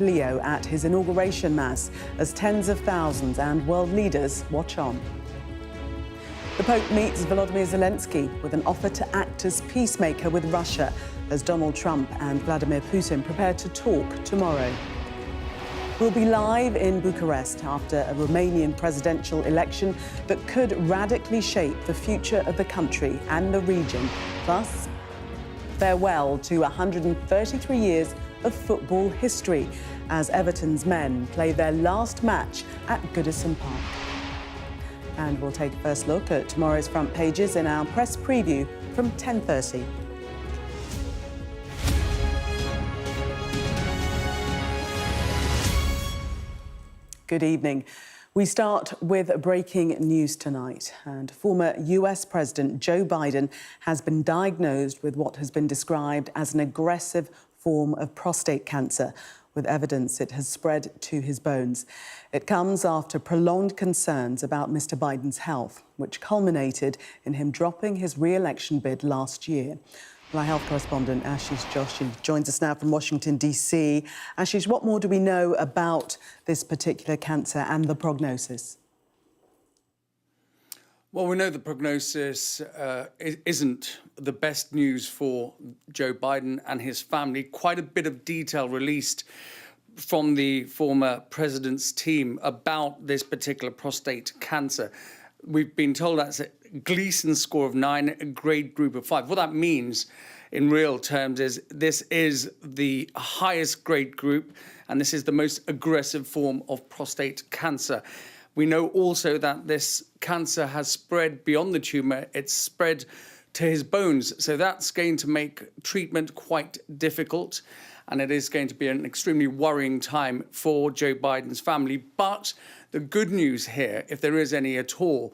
Leo at his inauguration mass as tens of thousands and world leaders watch on. The Pope meets Volodymyr Zelensky with an offer to act as peacemaker with Russia as Donald Trump and Vladimir Putin prepare to talk tomorrow. We'll be live in Bucharest after a Romanian presidential election that could radically shape the future of the country and the region. Plus, farewell to 133 years of football history as Everton's men play their last match at Goodison Park. And we'll take a first look at tomorrow's front pages in our press preview from 10:30. Good evening. We start with breaking news tonight. And former US President Joe Biden has been diagnosed with what has been described as an aggressive form of prostate cancer, with evidence it has spread to his bones. It comes after prolonged concerns about Mr. Biden's health, which culminated in him dropping his re-election bid last year. Well, our health correspondent Ashish Joshi joins us now from Washington, D.C. Ashish, what more do we know about this particular cancer and the prognosis? Well, we know the prognosis isn't the best news for Joe Biden and his family. Quite a bit of detail released from the former president's team about this particular prostate cancer. We've been told that's a Gleason score of 9, a grade group of 5. What that means in real terms is this is the highest grade group, and this is the most aggressive form of prostate cancer. We know also that this cancer has spread beyond the tumour. It's spread to his bones. So that's going to make treatment quite difficult. And it is going to be an extremely worrying time for Joe Biden's family. But the good news here, if there is any at all,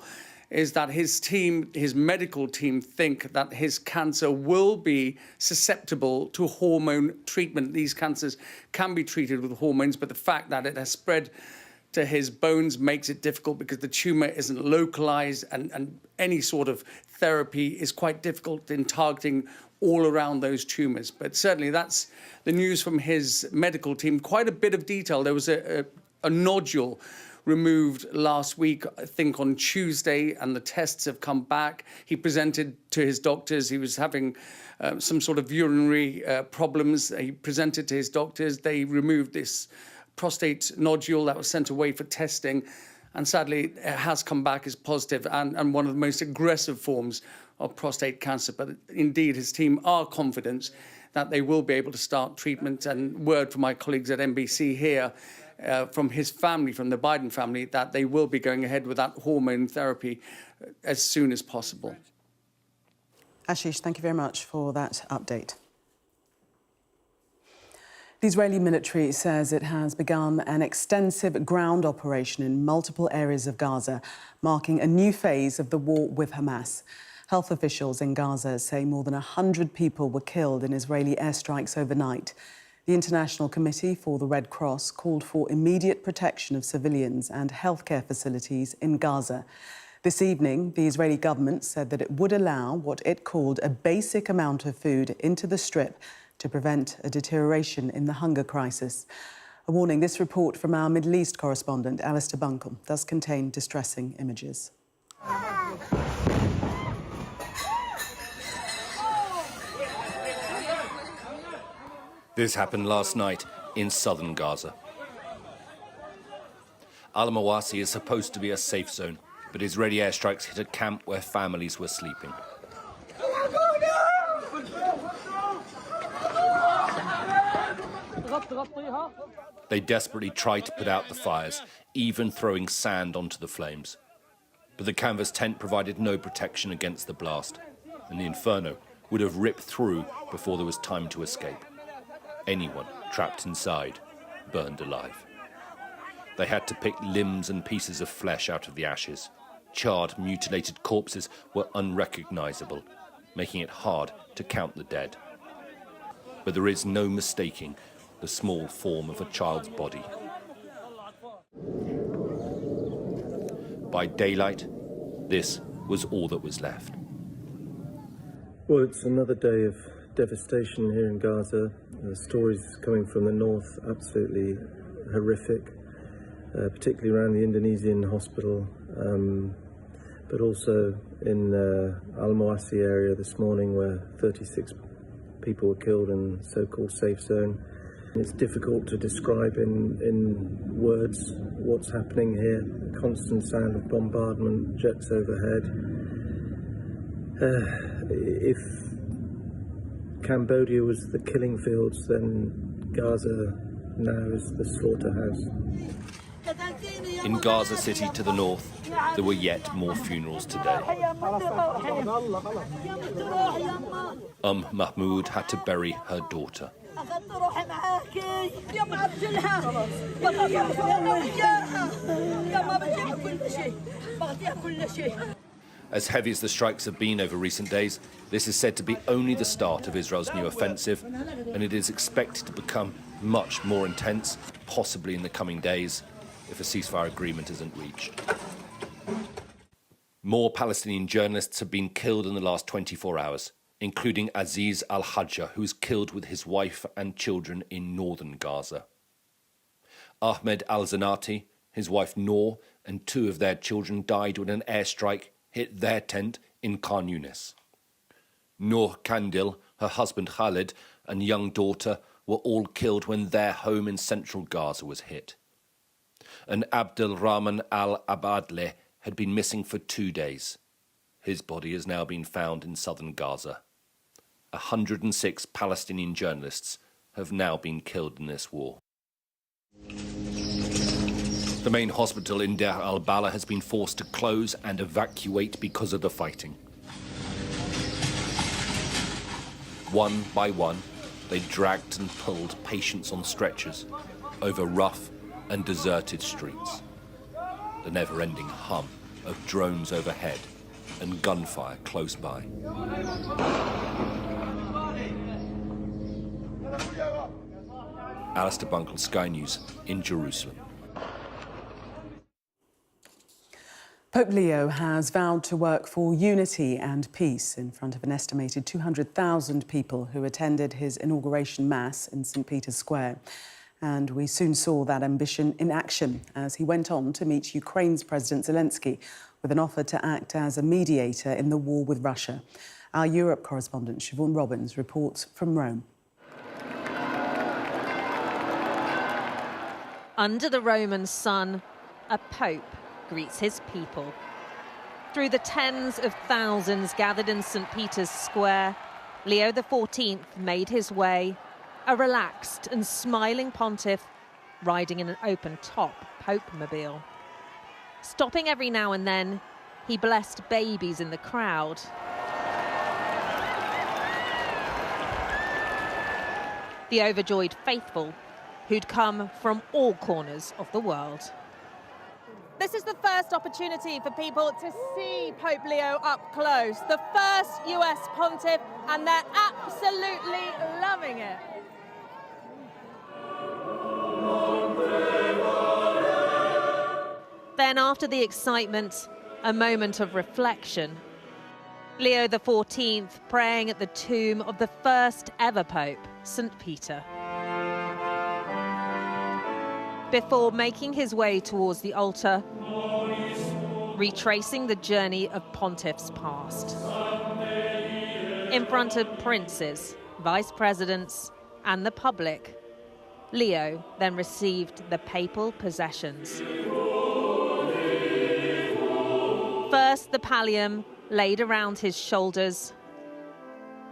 is that his team, his medical team, think that his cancer will be susceptible to hormone treatment. These cancers can be treated with hormones, but the fact that it has spread to his bones makes it difficult because the tumour isn't localised, and any sort of therapy is quite difficult in targeting all around those tumours. But certainly that's the news from his medical team. Quite a bit of detail. There was a nodule removed last week, I think on Tuesday, and the tests have come back. He presented to his doctors. He was having some sort of urinary problems. He presented to his doctors. They removed this prostate nodule that was sent away for testing, and sadly it has come back as positive and one of the most aggressive forms of prostate cancer. But indeed, his team are confident that they will be able to start treatment, and word from my colleagues at NBC here, from his family, from the Biden family, that they will be going ahead with that hormone therapy as soon as possible. Ashish, thank you very much for that update. The Israeli military says it has begun an extensive ground operation in multiple areas of Gaza, marking a new phase of the war with Hamas. Health officials in Gaza say more than 100 people were killed in Israeli airstrikes overnight. The International Committee for the Red Cross called for immediate protection of civilians and healthcare facilities in Gaza. This evening, the Israeli government said that it would allow what it called a basic amount of food into the Strip to prevent a deterioration in the hunger crisis. A warning, this report from our Middle East correspondent, Alistair Buncombe, does contain distressing images. This happened last night in southern Gaza. Al-Mawasi is supposed to be a safe zone, but Israeli airstrikes hit a camp where families were sleeping. They desperately tried to put out the fires, even throwing sand onto the flames. But the canvas tent provided no protection against the blast, and the inferno would have ripped through before there was time to escape. Anyone trapped inside burned alive. They had to pick limbs and pieces of flesh out of the ashes. Charred, mutilated corpses were unrecognizable, making it hard to count the dead. But there is no mistaking the small form of a child's body. By daylight, this was all that was left. Well, it's another day of devastation here in Gaza. The stories coming from the north, absolutely horrific, particularly around the Indonesian hospital, but also in Al-Mawasi area this morning where 36 people were killed in so-called safe zone. It's difficult to describe in words what's happening here. The constant sound of bombardment, jets overhead. If Cambodia was the killing fields, then Gaza now is the slaughterhouse. In Gaza City to the north, there were yet more funerals today. Mahmoud had to bury her daughter. As heavy as the strikes have been over recent days, this is said to be only the start of Israel's new offensive, and it is expected to become much more intense, possibly in the coming days, if a ceasefire agreement isn't reached. More Palestinian journalists have been killed in the last 24 hours, including Aziz al-Hajja, who was killed with his wife and children in northern Gaza. Ahmed al-Zanati, his wife Noor, and 2 of their children died when an airstrike hit their tent in Khan Yunis. Noor Kandil, her husband Khalid, and young daughter were all killed when their home in central Gaza was hit. And Abdel Rahman al-Abadleh had been missing for 2 days. His body has now been found in southern Gaza. 106 Palestinian journalists have now been killed in this war. The main hospital in Deir al-Balah has been forced to close and evacuate because of the fighting. One by one, they dragged and pulled patients on stretchers over rough and deserted streets. The never-ending hum of drones overhead and gunfire close by. Alistair Bunkle, Sky News in Jerusalem. Pope Leo has vowed to work for unity and peace in front of an estimated 200,000 people who attended his inauguration mass in St. Peter's Square. And we soon saw that ambition in action as he went on to meet Ukraine's President Zelensky with an offer to act as a mediator in the war with Russia. Our Europe correspondent Siobhan Robbins reports from Rome. Under the Roman sun, a pope greets his people. Through the tens of thousands gathered in St. Peter's Square, Leo XIV made his way, a relaxed and smiling pontiff riding in an open-top Pope-mobile. Stopping every now and then, he blessed babies in the crowd. The overjoyed faithful who'd come from all corners of the world. This is the first opportunity for people to see Pope Leo up close, the first US pontiff, and they're absolutely loving it. Then, after the excitement, a moment of reflection. Leo XIV praying at the tomb of the first ever Pope, St. Peter. Before making his way towards the altar, retracing the journey of pontiffs past. In front of princes, vice presidents, and the public, Leo then received the papal possessions. First, the pallium laid around his shoulders,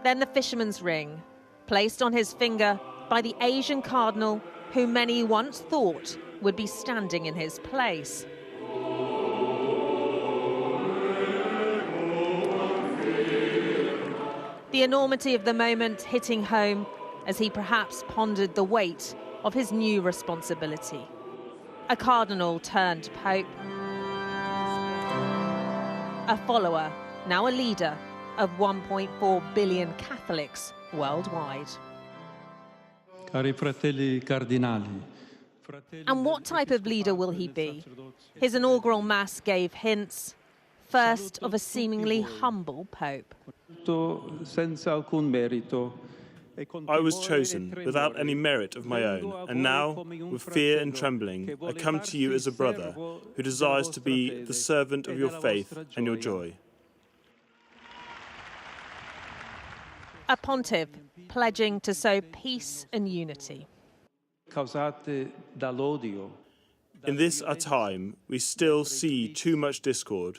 then the fisherman's ring placed on his finger by the Asian cardinal who many once thought would be standing in his place. The enormity of the moment hitting home as he perhaps pondered the weight of his new responsibility. A cardinal turned pope, a follower, now a leader of 1.4 billion Catholics worldwide. Cari fratelli cardinali. And what type of leader will he be? His inaugural mass gave hints, first of a seemingly humble pope. Senza alcun merito I was chosen without any merit of my own, and now, with fear and trembling, I come to you as a brother who desires to be the servant of your faith and your joy. A pontiff pledging to sow peace and unity. In this our time, we still see too much discord,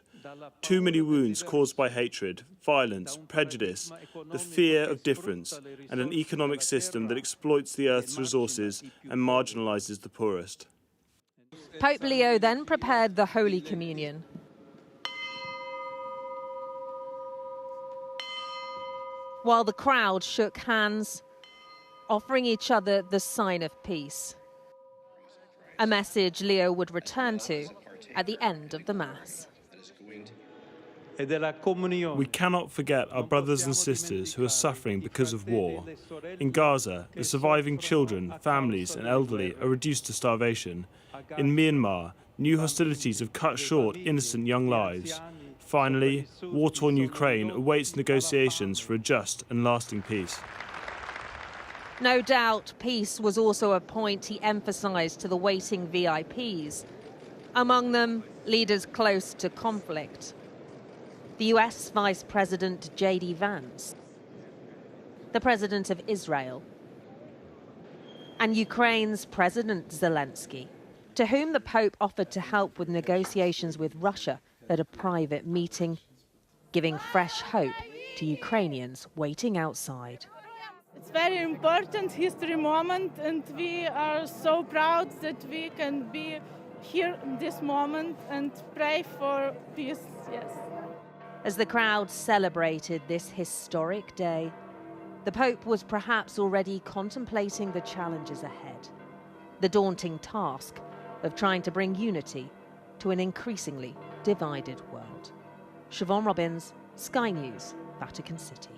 too many wounds caused by hatred, violence, prejudice, the fear of difference, and an economic system that exploits the earth's resources and marginalises the poorest. Pope Leo then prepared the Holy Communion. While the crowd shook hands, offering each other the sign of peace. A message Leo would return to at the end of the Mass. We cannot forget our brothers and sisters who are suffering because of war. In Gaza, the surviving children, families and elderly are reduced to starvation. In Myanmar, new hostilities have cut short innocent young lives. Finally, war-torn Ukraine awaits negotiations for a just and lasting peace. No doubt peace was also a point he emphasised to the waiting VIPs. Among them, leaders close to conflict. The US Vice President J.D. Vance, the President of Israel, and Ukraine's President Zelensky, to whom the Pope offered to help with negotiations with Russia at a private meeting, giving fresh hope to Ukrainians waiting outside. It's a very important history moment, and we are so proud that we can be here in this moment and pray for peace, yes. As the crowd celebrated this historic day, the Pope was perhaps already contemplating the challenges ahead, the daunting task of trying to bring unity to an increasingly divided world. Siobhan Robbins, Sky News, Vatican City.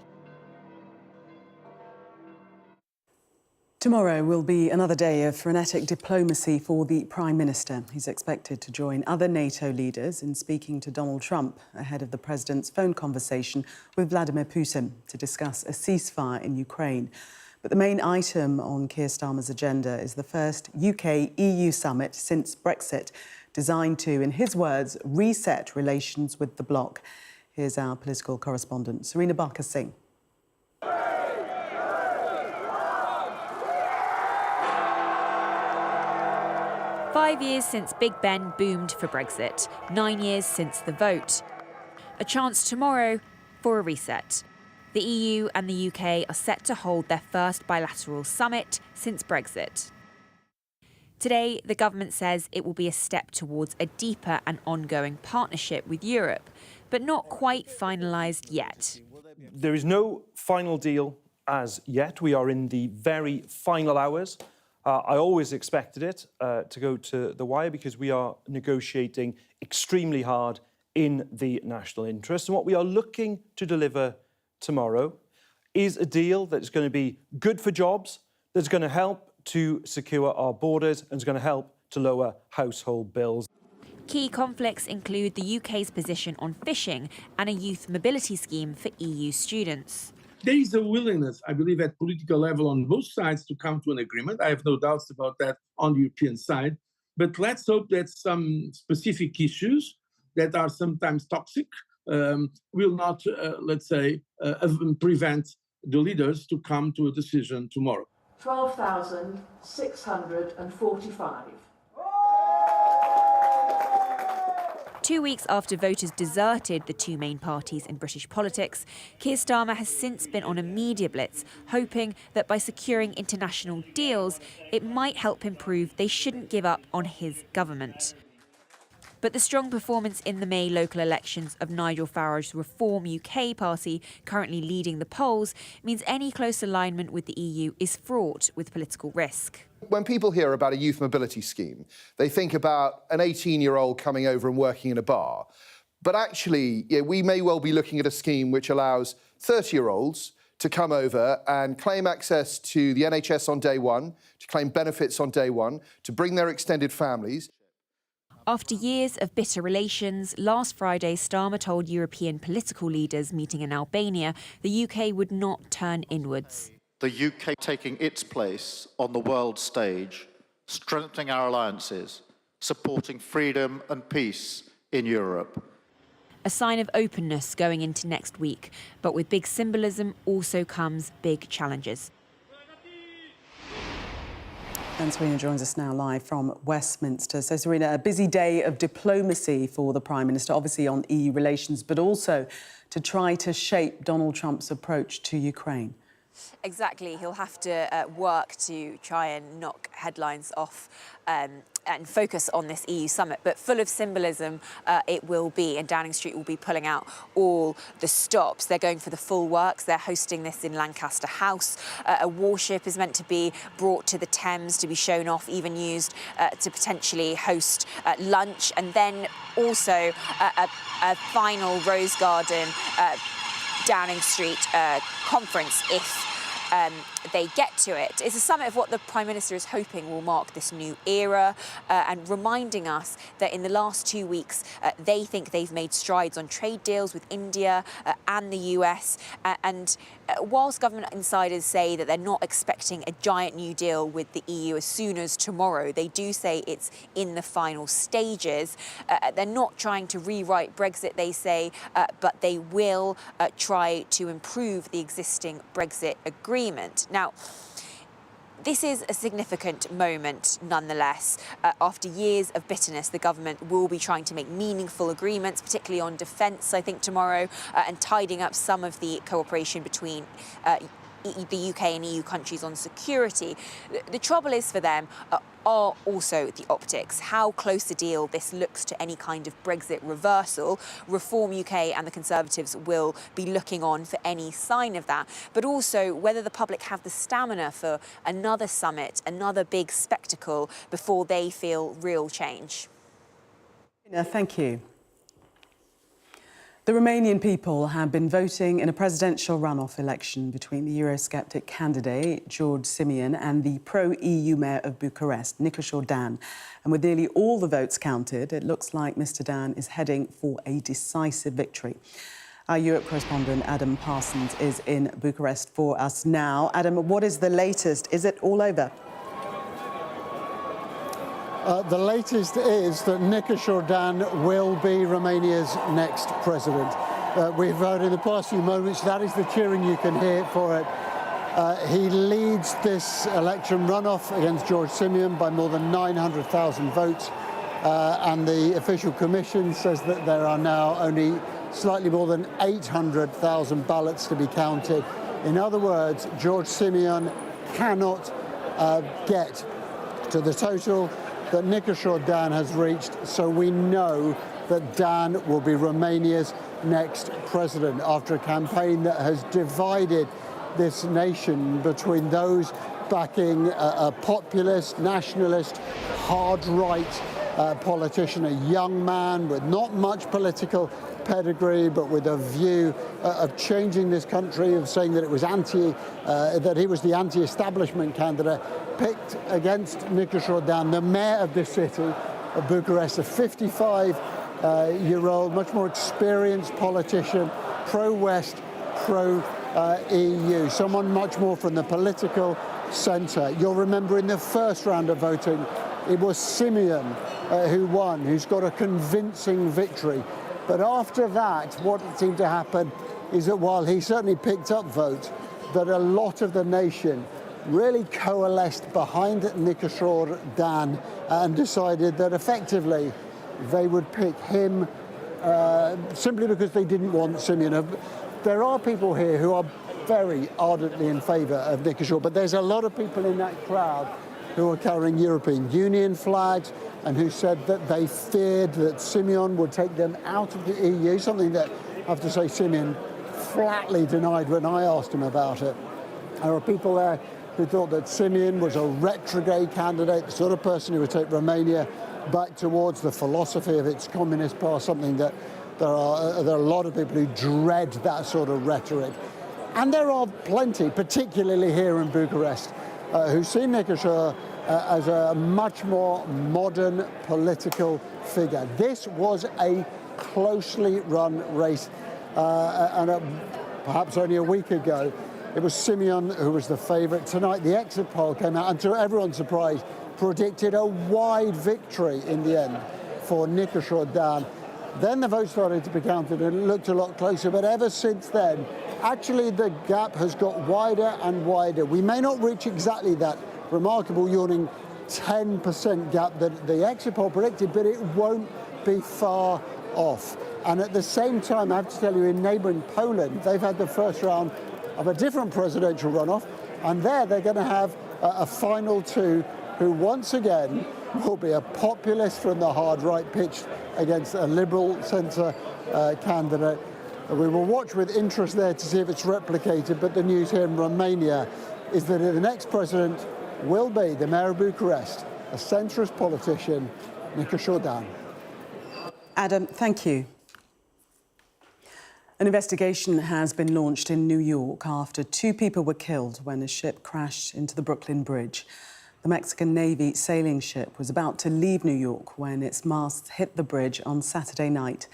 Tomorrow will be another day of frenetic diplomacy for the Prime Minister. He's expected to join other NATO leaders in speaking to Donald Trump ahead of the President's phone conversation with Vladimir Putin to discuss a ceasefire in Ukraine. But the main item on Keir Starmer's agenda is the first UK-EU summit since Brexit, designed to, in his words, reset relations with the bloc. Here's our political correspondent, Serena Barker-Singh. 5 years since Big Ben boomed for Brexit, 9 years since the vote. A chance tomorrow for a reset. The EU and the UK are set to hold their first bilateral summit since Brexit. Today, the government says it will be a step towards a deeper and ongoing partnership with Europe, but not quite finalised yet. There is no final deal as yet. We are in the very final hours. I always expected it to go to the wire because we are negotiating extremely hard in the national interest. And what we are looking to deliver tomorrow is a deal that's going to be good for jobs, that's going to help to secure our borders and is going to help to lower household bills. Key conflicts include the UK's position on fishing and a youth mobility scheme for EU students. There is a willingness, I believe, at political level on both sides to come to an agreement. I have no doubts about that on the European side. But let's hope that some specific issues that are sometimes toxic will not, prevent the leaders to come to a decision tomorrow. 12,645. 2 weeks after voters deserted the two main parties in British politics, Keir Starmer has since been on a media blitz, hoping that by securing international deals, it might help him prove they shouldn't give up on his government. But the strong performance in the May local elections of Nigel Farage's Reform UK party, currently leading the polls, means any close alignment with the EU is fraught with political risk. When people hear about a youth mobility scheme, they think about an 18-year-old coming over and working in a bar. But actually, we may well be looking at a scheme which allows 30-year-olds to come over and claim access to the NHS on day one, to claim benefits on day one, to bring their extended families. After years of bitter relations, last Friday, Starmer told European political leaders meeting in Albania the UK would not turn inwards. the UK taking its place on the world stage, strengthening our alliances, supporting freedom and peace in Europe. A sign of openness going into next week, but with big symbolism also comes big challenges. And Serena joins us now live from Westminster. So, Serena, a busy day of diplomacy for the Prime Minister, obviously on EU relations, but also to try to shape Donald Trump's approach to Ukraine. Exactly. He'll have to work to try and knock headlines off and focus on this EU summit. But full of symbolism it will be, and Downing Street will be pulling out all the stops. They're going for the full works. They're hosting this in Lancaster House. A warship is meant to be brought to the Thames to be shown off, even used to potentially host lunch. And then also a final Rose Garden Downing Street conference if they get to it. It's a summit of what the Prime Minister is hoping will mark this new era and reminding us that in the last 2 weeks they think they've made strides on trade deals with India and the US. And whilst government insiders say that they're not expecting a giant new deal with the EU as soon as tomorrow, they do say it's in the final stages. They're not trying to rewrite Brexit, they say, but they will try to improve the existing Brexit agreement. Now, this is a significant moment nonetheless. After years of bitterness, the government will be trying to make meaningful agreements, particularly on defence, I think, tomorrow, and tidying up some of the cooperation between the UK and EU countries on security. The trouble is for them are also the optics, how close a deal this looks to any kind of Brexit reversal. Reform UK and the Conservatives will be looking on for any sign of that, but also whether the public have the stamina for another summit, another big spectacle before they feel real change. Thank you. The Romanian people have been voting in a presidential runoff election between the Eurosceptic candidate, George Simion, and the pro-EU mayor of Bucharest, Nicușor Dan. And with nearly all the votes counted, it looks like Mr. Dan is heading for a decisive victory. Our Europe correspondent, Adam Parsons, is in Bucharest for us now. Adam, what is the latest? Is it all over? The latest is that Nicușor Dan will be Romania's next president. We've heard in the past few moments that is the cheering you can hear for it. He leads this election runoff against George Simion by more than 900,000 votes, and the official commission says that there are now only slightly more than 800,000 ballots to be counted. In other words, George Simion cannot get to the total that Nicușor Dan has reached, so we know that Dan will be Romania's next president after a campaign that has divided this nation between those backing a populist, nationalist, hard-right politician, a young man with not much political pedigree, but with a view of changing this country, of saying that it was that he was the anti-establishment candidate, picked against Nicușor Dan, the mayor of this city of Bucharest, a 55-year-old, much more experienced politician, pro-West, pro-EU, someone much more from the political centre. You'll remember in the first round of voting, it was Simion who won, who's got a convincing victory. But after that, what seemed to happen is that while he certainly picked up votes, that a lot of the nation really coalesced behind Nicușor Dan and decided that effectively they would pick him simply because they didn't want Simion. There are people here who are very ardently in favour of Nicușor, but there's a lot of people in that crowd who are carrying European Union flags and who said that they feared that Simion would take them out of the EU, something that, I have to say, Simion flatly denied when I asked him about it. There are people there who thought that Simion was a retrograde candidate, the sort of person who would take Romania back towards the philosophy of its communist past, something that there are a lot of people who dread that sort of rhetoric. And there are plenty, particularly here in Bucharest, who see Nicușor as a much more modern political figure. This was a closely run race, and perhaps only a week ago, It was Simeon who was the favourite. Tonight, the exit poll came out, and to everyone's surprise, predicted a wide victory in the end for Lineker. Then the vote started to be counted, and it looked a lot closer. But ever since then, actually, the gap has got wider and wider. We may not reach exactly that remarkable yawning 10% gap that the exit poll predicted, but it won't be far off. And at the same time, I have to tell you, in neighbouring Poland, they've had the first round of a different presidential runoff, and there they're going to have a final two who once again will be a populist from the hard right pitched against a liberal centre candidate. We will watch with interest there to see if it's replicated, but the news here in Romania is that the next president will be the mayor of Bucharest, a centrist politician, Lineker. Adam, thank you. An investigation has been launched in New York after 2 people were killed when a ship crashed into the Brooklyn Bridge. The Mexican Navy sailing ship was about to leave New York when its masts hit the bridge on Saturday night.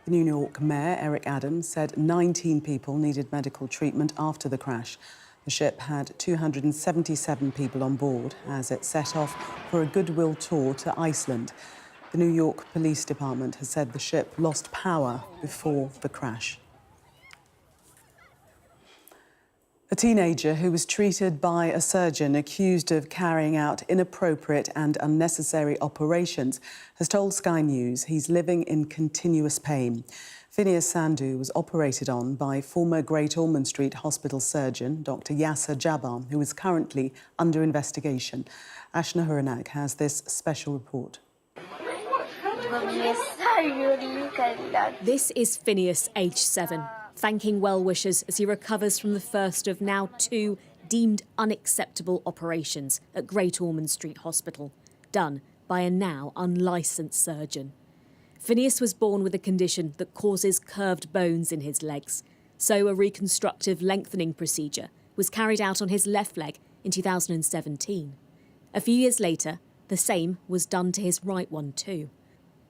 The New York Mayor, Eric Adams, said 19 people needed medical treatment after the crash. The ship had 277 people on board as it set off for a goodwill tour to Iceland. The New York Police Department has said the ship lost power before the crash. A teenager who was treated by a surgeon accused of carrying out inappropriate and unnecessary operations has told Sky News he's living in continuous pain. Phineas Sandhu was operated on by former Great Ormond Street Hospital surgeon Dr. Yasser Jabbar, who is currently under investigation. Ashna Huranak has this special report. This is Phineas, aged 7, thanking well-wishers as he recovers from the first of now 2 deemed unacceptable operations at Great Ormond Street Hospital, done by a now unlicensed surgeon. Phineas was born with a condition that causes curved bones in his legs, so a reconstructive lengthening procedure was carried out on his left leg in 2017. A few years later, the same was done to his right one too.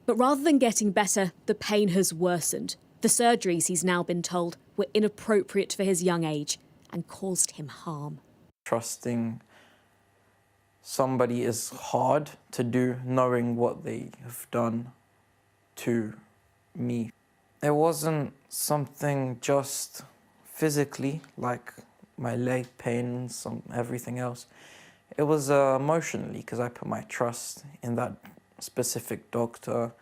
But rather than getting better, the pain has worsened. The surgeries, he's now been told, were inappropriate for his young age and caused him harm. Trusting somebody is hard to do, knowing what they have done to me. It wasn't something just physically, like my leg pain, everything else. It was emotionally, because I put my trust in that specific doctor.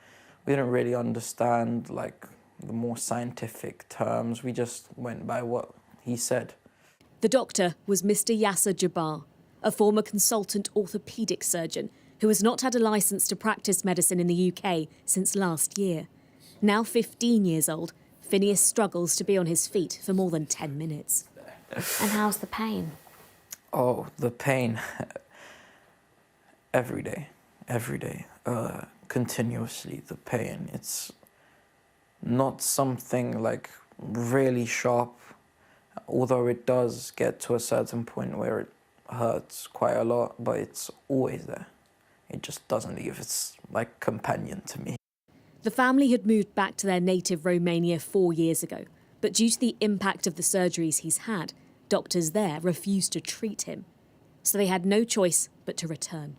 We didn't really understand the more scientific terms. We just went by what he said. The doctor was Mr. Yasser Jabbar, a former consultant orthopaedic surgeon who has not had a licence to practice medicine in the UK since last year. Now 15 years old, Phineas struggles to be on his feet for more than 10 minutes. And how's the pain? Oh, the pain. Every day. Continuously, the pain. It's not something really sharp, although it does get to a certain point where it hurts quite a lot, but it's always there. It just doesn't leave. It's like companion to me. The family had moved back to their native Romania 4 years ago, but due to the impact of the surgeries he's had, doctors there refused to treat him. So they had no choice but to return.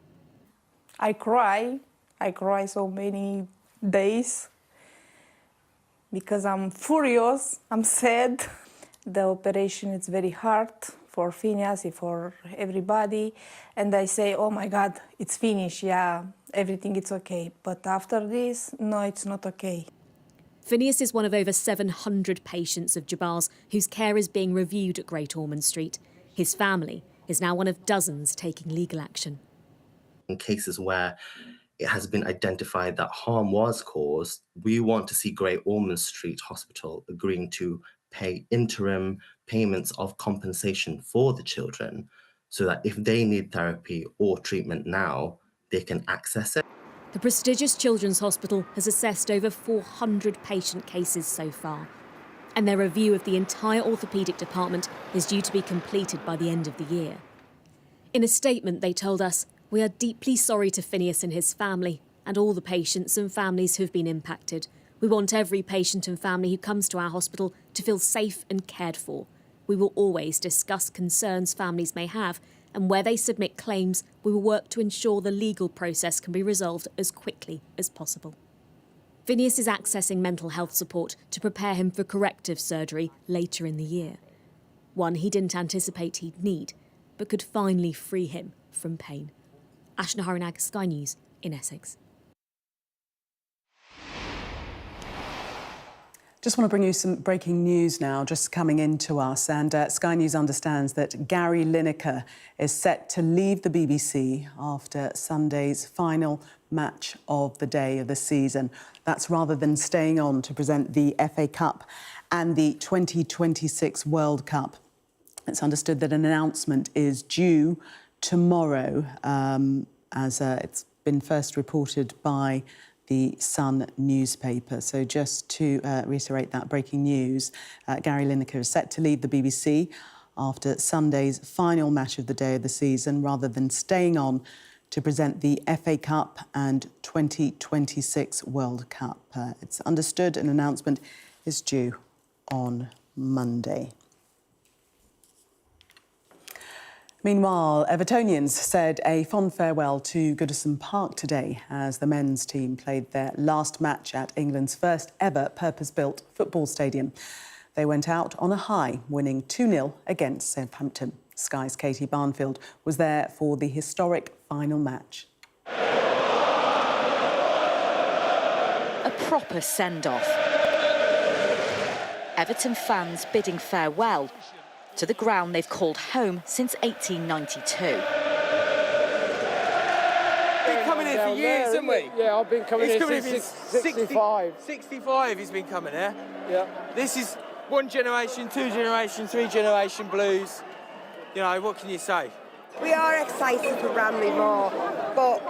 I cry so many days because I'm furious, I'm sad. The operation is very hard for Phineas, for everybody. And I say, oh my God, it's finished, yeah, everything is okay. But after this, no, it's not okay. Phineas is one of over 700 patients of Jabbar's whose care is being reviewed at Great Ormond Street. His family is now one of dozens taking legal action. In cases where it has been identified that harm was caused, we want to see Great Ormond Street Hospital agreeing to pay interim payments of compensation for the children so that if they need therapy or treatment now, they can access it. The prestigious Children's Hospital has assessed over 400 patient cases so far, and their review of the entire orthopaedic department is due to be completed by the end of the year. In a statement, they told us, "We are deeply sorry to Phineas and his family and all the patients and families who have been impacted. We want every patient and family who comes to our hospital to feel safe and cared for. We will always discuss concerns families may have, and where they submit claims, we will work to ensure the legal process can be resolved as quickly as possible. Phineas is accessing mental health support to prepare him for corrective surgery later in the year. One he didn't anticipate he'd need, but could finally free him from pain. Ashna Harinag, Sky News in Essex. Just want to bring you some breaking news now, just coming into us. And Sky News understands that Gary Lineker is set to leave the BBC after Sunday's final match of the day of the season. That's rather than staying on to present the FA Cup and the 2026 World Cup. It's understood that an announcement is due tomorrow, as it's been first reported by the Sun newspaper. So just to reiterate that breaking news, Gary Lineker is set to leave the BBC after Sunday's final match of the day of the season, rather than staying on to present the FA Cup and 2026 World Cup. It's understood an announcement is due on Monday. Meanwhile, Evertonians said a fond farewell to Goodison Park today as the men's team played their last match at England's first ever purpose-built football stadium. They went out on a high, winning 2-0 against Southampton. Sky's Katie Barnfield was there for the historic final match. A proper send-off. Everton fans bidding farewell to the ground they've called home since 1892. Been coming here for years, haven't we? Yeah, I've been coming here since 65. 65 he's been coming here. Yeah. This is one generation, two generation, three generation Blues. You know, what can you say? We are excited for Bramley Moor, but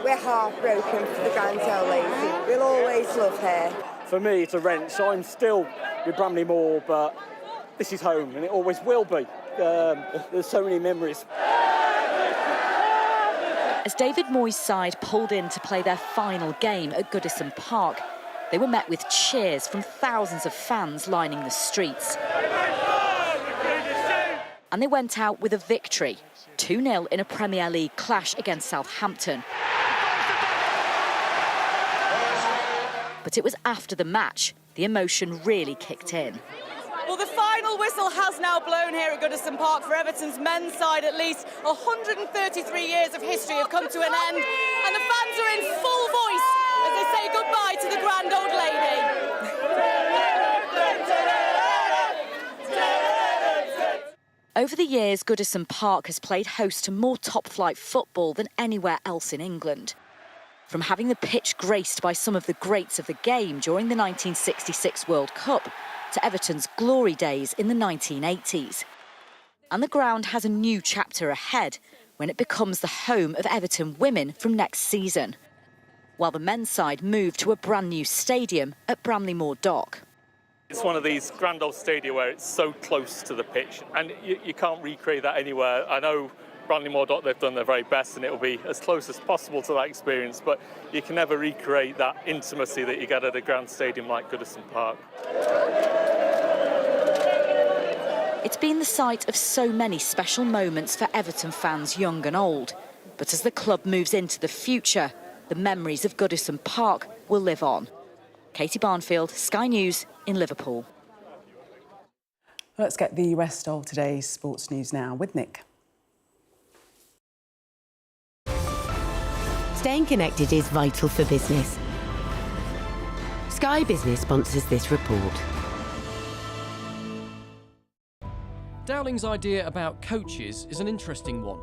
we're heartbroken for the Grantel Lazy. We'll always love her. For me, it's a wrench. I'm still with Bramley Moor, but this is home, and it always will be. There's so many memories. As David Moyes' side pulled in to play their final game at Goodison Park, they were met with cheers from thousands of fans lining the streets. And they went out with a victory, 2-0 in a Premier League clash against Southampton. But it was after the match the emotion really kicked in. Well, the final whistle has now blown here at Goodison Park for Everton's men's side. At least 133 years of history have come to an end, and the fans are in full voice as they say goodbye to the grand old lady. Over the years, Goodison Park has played host to more top-flight football than anywhere else in England. From having the pitch graced by some of the greats of the game during the 1966 World Cup to Everton's glory days in the 1980s. And the ground has a new chapter ahead when it becomes the home of Everton women from next season, while the men's side move to a brand new stadium at Bramley Moor Dock. It's one of these grand old stadia where it's so close to the pitch, and you can't recreate that anywhere. I know Bramley Moor Dock, they've done their very best, and it'll be as close as possible to that experience, but you can never recreate that intimacy that you get at a grand stadium like Goodison Park. It's been the site of so many special moments for Everton fans young and old, but as the club moves into the future, the memories of Goodison Park will live on. Katie Barnfield, Sky News in Liverpool. Let's get the rest of today's sports news now with Nick. Staying connected is vital for business. Sky Business sponsors this report. Dowling's idea about coaches is an interesting one.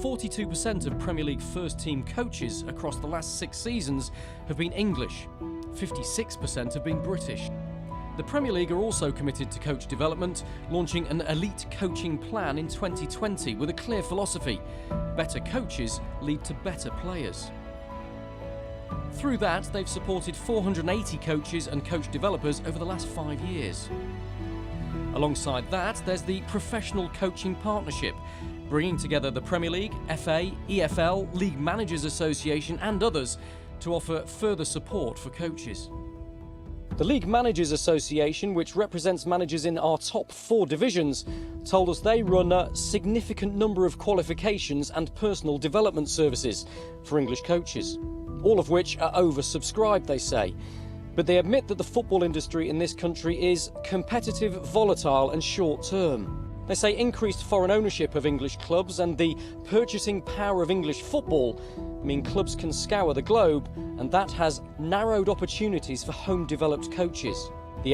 42% of Premier League first-team coaches across the last 6 seasons have been English. 56% have been British. The Premier League are also committed to coach development, launching an elite coaching plan in 2020 with a clear philosophy: better coaches lead to better players. Through that, they've supported 480 coaches and coach developers over the last 5 years. Alongside that, there's the Professional Coaching Partnership, bringing together the Premier League, FA, EFL, League Managers Association and others to offer further support for coaches. The League Managers Association, which represents managers in our top 4 divisions, told us they run a significant number of qualifications and personal development services for English coaches, all of which are oversubscribed, they say. But they admit that the football industry in this country is competitive, volatile and short-term. They say increased foreign ownership of English clubs and the purchasing power of English football mean clubs can scour the globe, and that has narrowed opportunities for home-developed coaches.